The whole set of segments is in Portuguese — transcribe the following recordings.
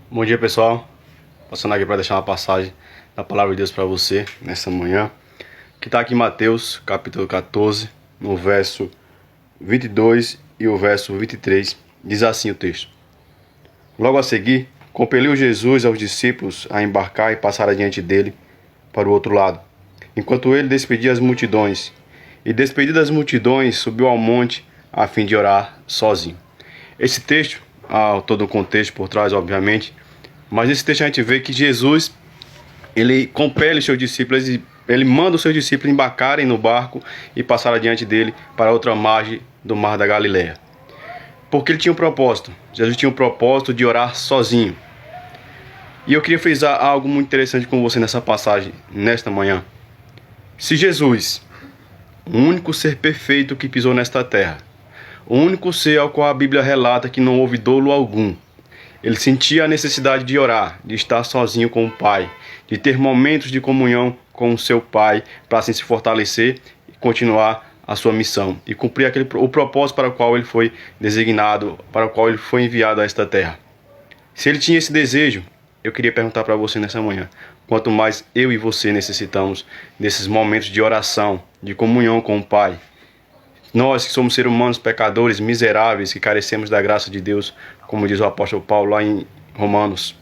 Bom dia, pessoal. Passando aqui para deixar uma passagem da palavra de Deus para você nessa manhã, que está aqui em Mateus capítulo 14, no verso 22 e o verso 23. Diz assim o texto: Logo a seguir, compeliu Jesus aos discípulos a embarcar e passar adiante dele para o outro lado, enquanto ele despedia as multidões. E despedidas as multidões, subiu ao monte a fim de orar sozinho. Esse texto, há todo o contexto por trás, obviamente, mas nesse texto a gente vê que Jesus, ele compele os seus discípulos, ele manda os seus discípulos embarcarem no barco e passar adiante dele para outra margem do mar da Galileia. Porque ele tinha um propósito. Jesus tinha um propósito de orar sozinho. E eu queria frisar algo muito interessante com você nessa passagem, nesta manhã. Se Jesus, o único ser perfeito que pisou nesta terra, o único ser ao qual a Bíblia relata que não houve dolo algum, ele sentia a necessidade de orar, de estar sozinho com o Pai, de ter momentos de comunhão com o seu Pai, para assim se fortalecer e continuar a sua missão e cumprir o propósito para o qual ele foi designado, para o qual ele foi enviado a esta terra. Se ele tinha esse desejo, eu queria perguntar para você nessa manhã: quanto mais eu e você necessitamos desses momentos de oração, de comunhão com o Pai. Nós que somos seres humanos pecadores, miseráveis, que carecemos da graça de Deus, como diz o apóstolo Paulo lá em Romanos,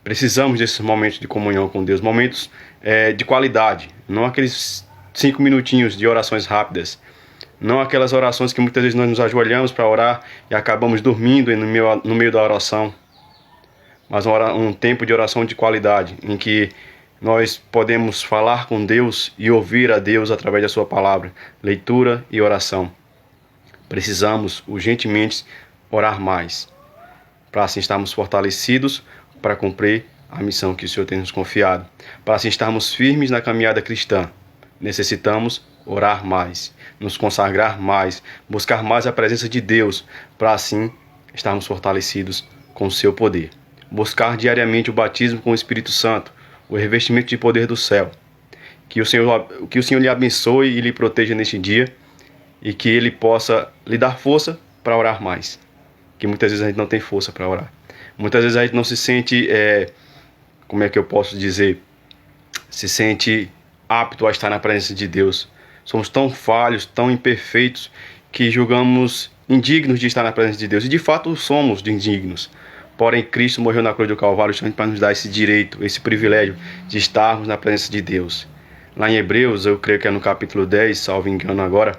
precisamos desses momentos de comunhão com Deus, momentos de qualidade, não aqueles 5 minutinhos de orações rápidas, não aquelas orações que muitas vezes nós nos ajoelhamos para orar e acabamos dormindo no meio da oração, mas um tempo de oração de qualidade, em que nós podemos falar com Deus e ouvir a Deus através da sua palavra, leitura e oração. Precisamos urgentemente orar mais, para assim estarmos fortalecidos para cumprir a missão que o Senhor tem nos confiado. Para assim estarmos firmes na caminhada cristã, necessitamos orar mais, nos consagrar mais, buscar mais a presença de Deus, para assim estarmos fortalecidos com o seu poder. Buscar diariamente o batismo com o Espírito Santo, o revestimento de poder do céu. Que o Senhor lhe abençoe e lhe proteja neste dia, e que Ele possa lhe dar força para orar mais. Que muitas vezes a gente não tem força para orar. Muitas vezes a gente não se sente, como é que eu posso dizer, se sente apto a estar na presença de Deus. Somos tão falhos, tão imperfeitos, que julgamos indignos de estar na presença de Deus. E de fato somos indignos. Porém, Cristo morreu na cruz do Calvário justamente para nos dar esse direito, esse privilégio de estarmos na presença de Deus. Lá em Hebreus, eu creio que é no capítulo 10, salvo engano agora,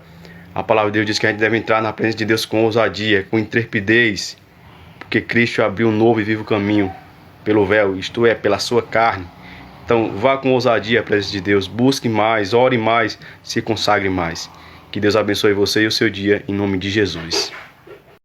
a palavra de Deus diz que a gente deve entrar na presença de Deus com ousadia, com intrepidez, porque Cristo abriu um novo e vivo caminho pelo véu, isto é, pela sua carne. Então, vá com ousadia à presença de Deus, busque mais, ore mais, se consagre mais. Que Deus abençoe você e o seu dia, em nome de Jesus.